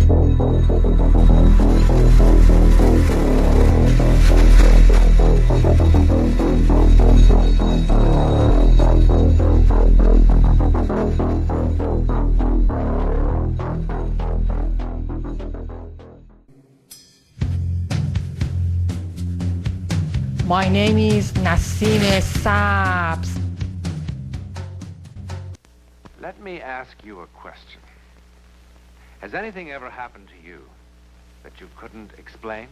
My name is Nassim Saps. Let me ask you a question. Has anything ever happened to you that you couldn't explain?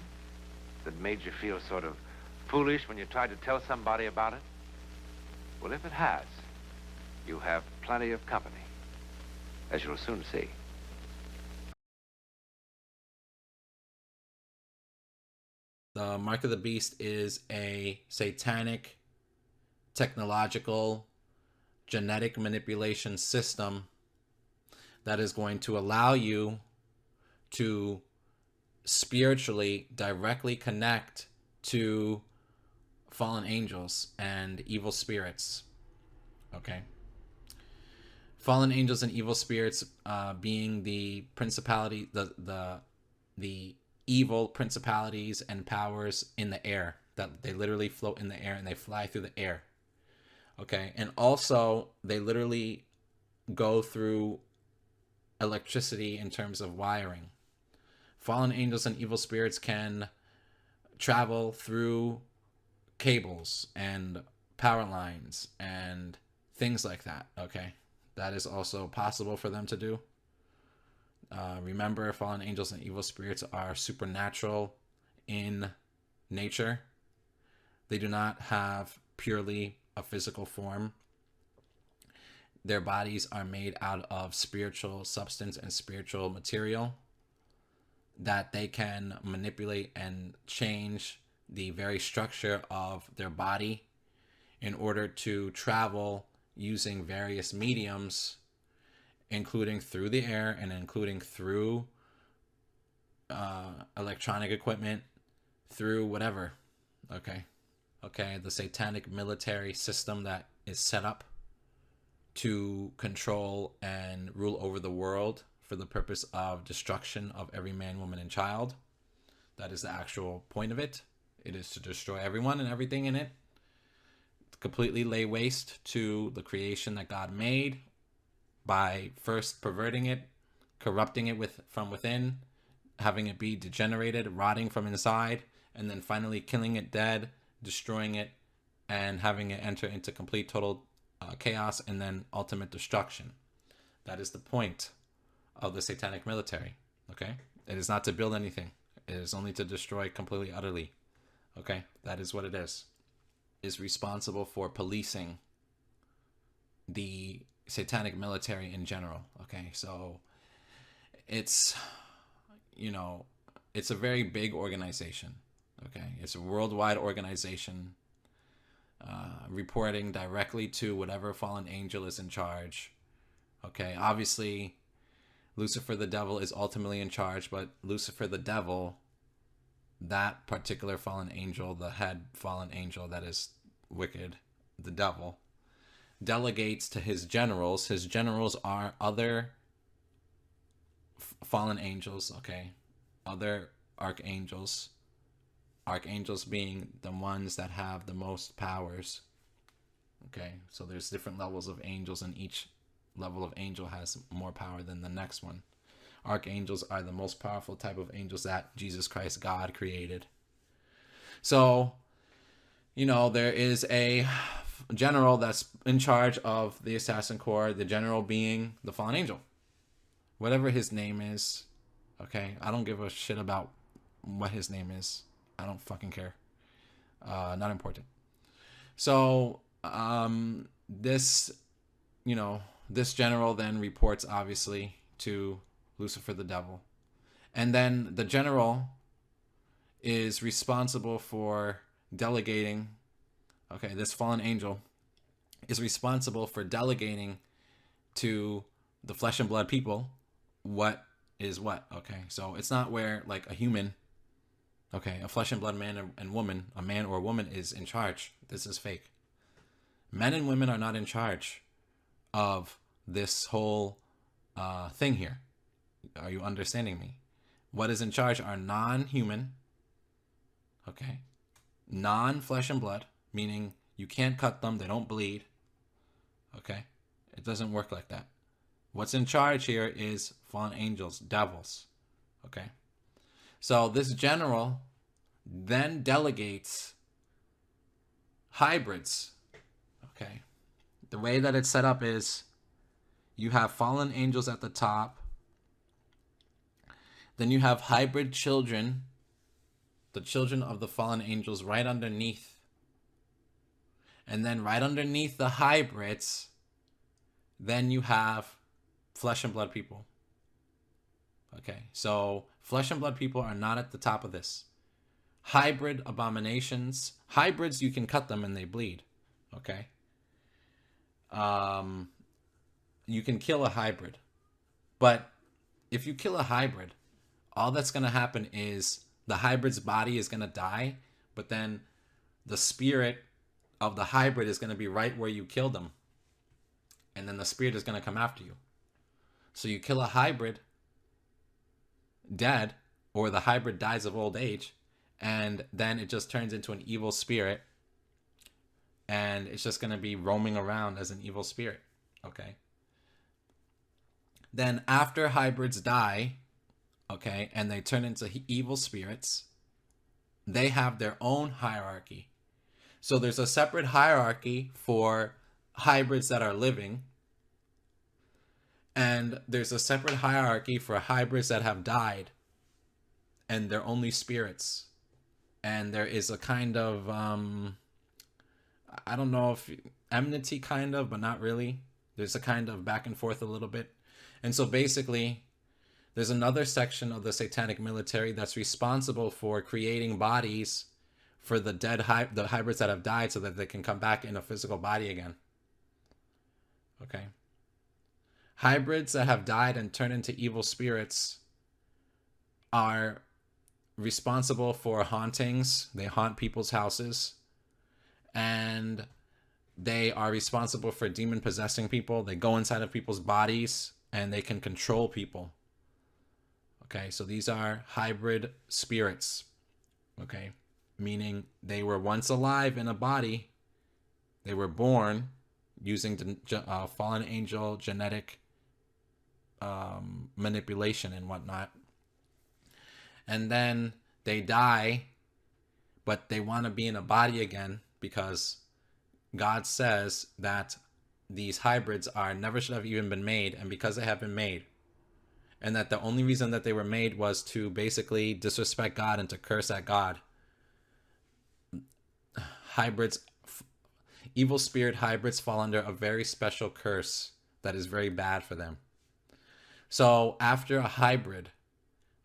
That made you feel sort of foolish when you tried to tell somebody about it? Well, if it has, you have plenty of company, as you'll soon see. The Mark of the Beast is a satanic, technological, genetic manipulation system that is going to allow you to spiritually directly connect to fallen angels and evil spirits. Okay. Fallen angels and evil spirits being the principality, the evil principalities and powers in the air, that they literally float in the air and they fly through the air. Okay. And also they literally go through electricity in terms of wiring. Fallen angels and evil spirits can travel through cables and power lines and things like that. Okay. That is also possible for them to do. Remember, fallen angels and evil spirits are supernatural in nature. They do not have purely a physical form. Their bodies are made out of spiritual substance and spiritual material that they can manipulate and change the very structure of their body in order to travel using various mediums, including through the air and including through electronic equipment, through whatever. Okay, the satanic military system that is set up to control and rule over the world for the purpose of destruction of every man, woman, and child. That is the actual point of it. It is to destroy everyone and everything in it, completely lay waste to the creation that God made by first perverting it, corrupting it from within, having it be degenerated, rotting from inside, and then finally killing it dead, destroying it, and having it enter into complete total chaos and then ultimate destruction. That is the point of the satanic military. Okay, it is not to build anything. It is only to destroy completely, utterly. Okay, that is what it is. It is responsible for policing the satanic military in general. Okay, so it's, it's a very big organization. Okay, it's a worldwide organization reporting directly to whatever fallen angel is in charge. Okay, obviously Lucifer the devil is ultimately in charge, but Lucifer the devil, that particular fallen angel, the head fallen angel that is wicked, the devil, delegates to his generals. His generals are other fallen angels, okay? Other archangels. Archangels being the ones that have the most powers. Okay, so there's different levels of angels, and each level of angel has more power than the next one. Archangels are the most powerful type of angels that Jesus Christ, God, created. So, there is a general that's in charge of the assassin corps, the general being the fallen angel. Whatever his name is, okay? I don't give a shit about what his name is. I don't fucking care. Not important. So, this general then reports, obviously, to Lucifer the devil. And then the general is responsible for delegating, okay, this fallen angel is responsible for delegating to the flesh and blood people what is what, okay? So it's not where, like, a human, okay, a flesh and blood man and woman, a man or a woman is in charge. This is fake. Men and women are not in charge of this whole thing here. Are you understanding me? what is in charge are non-human, okay, non-flesh and blood, meaning you can't cut them, they don't bleed, okay? It doesn't work like that. What's in charge here is fallen angels, devils, okay? So this general then delegates hybrids, okay? The way that it's set up is you have fallen angels at the top, then you have hybrid children, the children of the fallen angels right underneath. And then right underneath the hybrids, then you have flesh and blood people. Okay, so flesh and blood people are not at the top of this. Hybrid abominations. Hybrids, you can cut them and they bleed. Okay. You can kill a hybrid. But if you kill a hybrid, all that's going to happen is the hybrid's body is going to die, but then the spirit of the hybrid is going to be right where you killed them. And then the spirit is going to come after you. So you kill a hybrid dead, or the hybrid dies of old age, and then it just turns into an evil spirit, and it's just going to be roaming around as an evil spirit. Okay. Then after hybrids die, okay, and they turn into evil spirits, they have their own hierarchy. So there's a separate hierarchy for hybrids that are living, and there's a separate hierarchy for hybrids that have died and they're only spirits. And there is a kind of I don't know if enmity, kind of, but not really. There's a kind of back and forth a little bit. And so basically there's another section of the satanic military that's responsible for creating bodies for the dead the hybrids that have died, so that they can come back in a physical body again. Okay. Hybrids that have died and turned into evil spirits are responsible for hauntings. They haunt people's houses. And they are responsible for demon possessing people. They go inside of people's bodies and they can control people. Okay, so these are hybrid spirits. Okay, meaning they were once alive in a body. They were born using the fallen angel genetic manipulation and whatnot. And then they die, but they want to be in a body again, because God says that these hybrids never should have even been made, and because they have been made, and that the only reason that they were made was to basically disrespect God and to curse at God. Hybrids, evil spirit hybrids, fall under a very special curse that is very bad for them. So after a hybrid,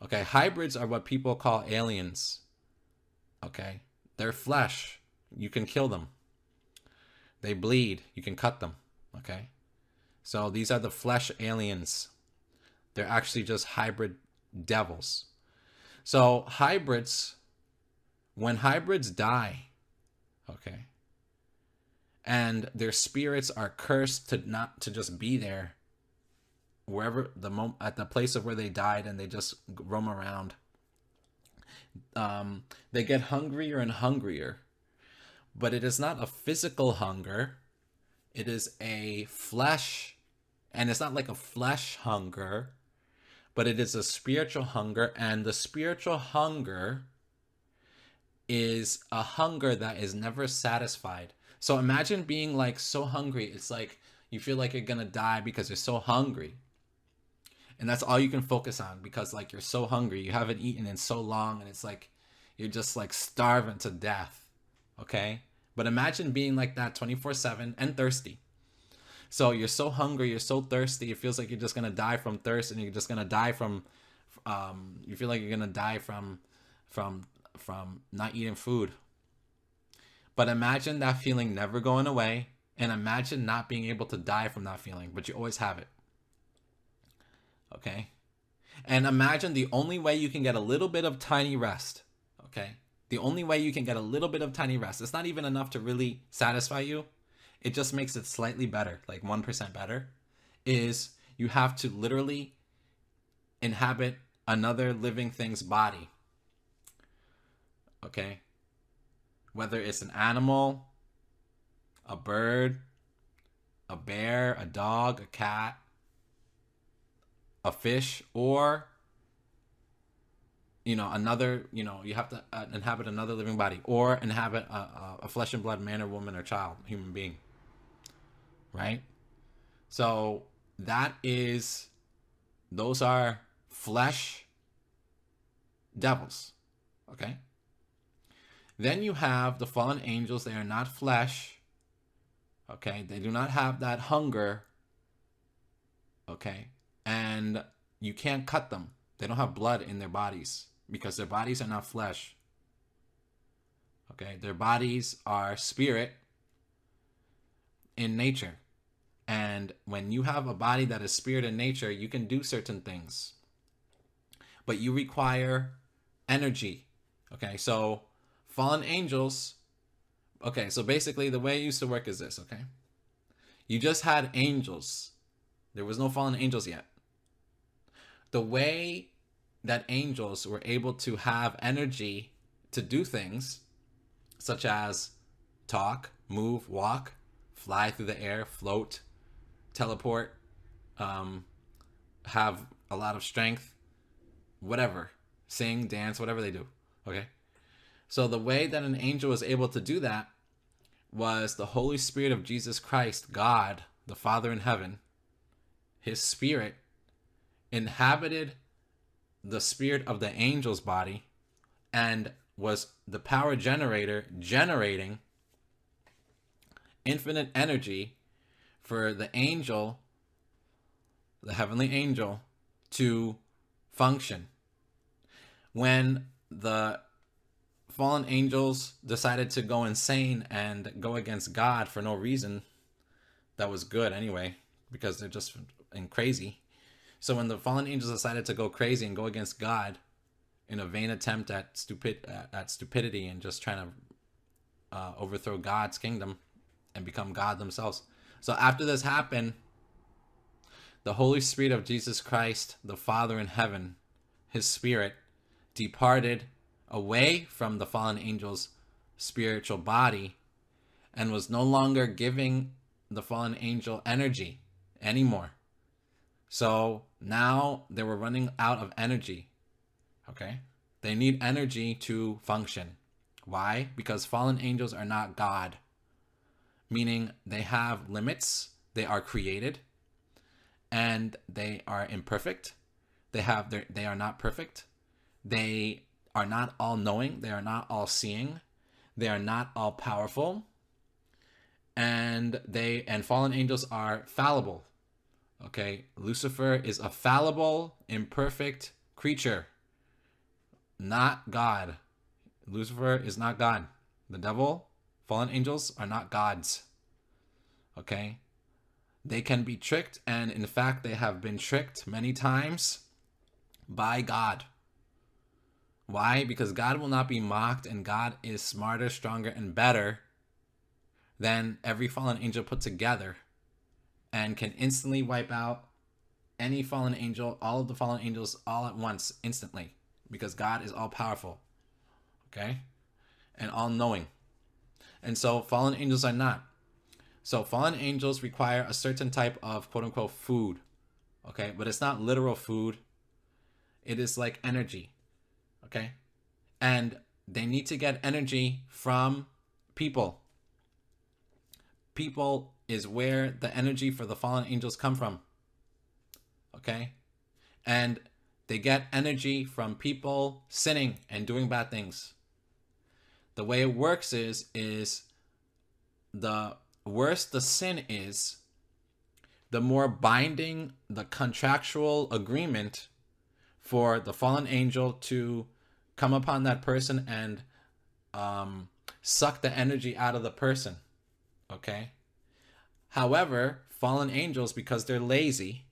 okay, hybrids are what people call aliens. Okay, they're flesh. You can kill them. They bleed. You can cut them. Okay, so these are the flesh aliens. They're actually just hybrid devils. So hybrids, when hybrids die, okay, and their spirits are cursed to not to just be there wherever at the place of where they died, and they just roam around. They get hungrier and hungrier, but it is not a physical hunger. It is a flesh, and it's not like a flesh hunger, but it is a spiritual hunger, and the spiritual hunger is a hunger that is never satisfied. So imagine being like so hungry, it's like you feel like you're gonna die because you're so hungry. And that's all you can focus on, because like you're so hungry, you haven't eaten in so long, and it's like you're just like starving to death. Okay? But imagine being like that 24/7 and thirsty. So you're so hungry, you're so thirsty, it feels like you're just gonna die from thirst, and you're just gonna die from you feel like you're gonna die from not eating food. But imagine that feeling never going away, and imagine not being able to die from that feeling, but you always have it. Okay? And imagine the only way you can get a little bit of tiny rest, okay? The only way you can get a little bit of tiny rest, it's not even enough to really satisfy you, it just makes it slightly better, like 1% better, is you have to literally inhabit another living thing's body. Okay? Whether it's an animal, a bird, a bear, a dog, a cat, a fish, or another, you have to inhabit another living body, or inhabit a flesh and blood man or woman or child, human being, right? So those are flesh devils, okay? Then you have the fallen angels. They are not flesh, okay? They do not have that hunger, okay? And you can't cut them. They don't have blood in their bodies because their bodies are not flesh. Okay, their bodies are spirit in nature. And when you have a body that is spirit in nature, you can do certain things. But you require energy. Okay, so fallen angels, okay, so basically the way it used to work is this, okay? You just had angels. There was no fallen angels yet. The way that angels were able to have energy to do things such as talk, move, walk, fly through the air, float, teleport, have a lot of strength, whatever, sing, dance, whatever they do, okay? So the way that an angel was able to do that was the Holy Spirit of Jesus Christ, God, the Father in heaven, his spirit inhabited the spirit of the angel's body and was the power generator, generating infinite energy for the angel, the heavenly angel, to function. When the fallen angels decided to go insane and go against God for no reason, that was good anyway, because they're just crazy. So when the fallen angels decided to go crazy and go against God in a vain attempt at stupidity and just trying to overthrow God's kingdom and become God themselves. So after this happened, the Holy Spirit of Jesus Christ, the Father in heaven, his spirit, departed away from the fallen angel's spiritual body and was no longer giving the fallen angel energy anymore. So now they were running out of energy. Okay? They need energy to function. Why? Because fallen angels are not God. Meaning they have limits. They are created. And they are imperfect. They are not perfect. They are not all knowing. They are not all seeing. They are not all powerful. And fallen angels are fallible. Okay, Lucifer is a fallible, imperfect creature, not God. Lucifer is not God. The devil, fallen angels are not gods. Okay, they can be tricked, and in fact, they have been tricked many times by God. Why? Because God will not be mocked, and God is smarter, stronger, and better than every fallen angel put together, and can instantly wipe out any fallen angel, all of the fallen angels, all at once, instantly, because God is all powerful, okay, and all knowing. And so fallen angels are not. So fallen angels require a certain type of quote unquote food, okay, but it's not literal food. It is like energy, okay, and they need to get energy from people. People is where the energy for the fallen angels come from. Okay? And they get energy from people sinning and doing bad things. The way it works is the worse the sin is, the more binding the contractual agreement for the fallen angel to come upon that person and suck the energy out of the person. Okay? However, fallen angels, because they're lazy,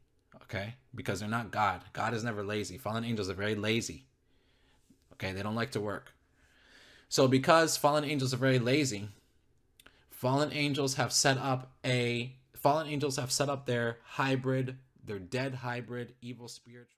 okay, because they're not God. God is never lazy. Fallen angels are very lazy. Okay, they don't like to work. So because fallen angels are very lazy, fallen angels have set up their hybrid, their dead hybrid, evil spiritual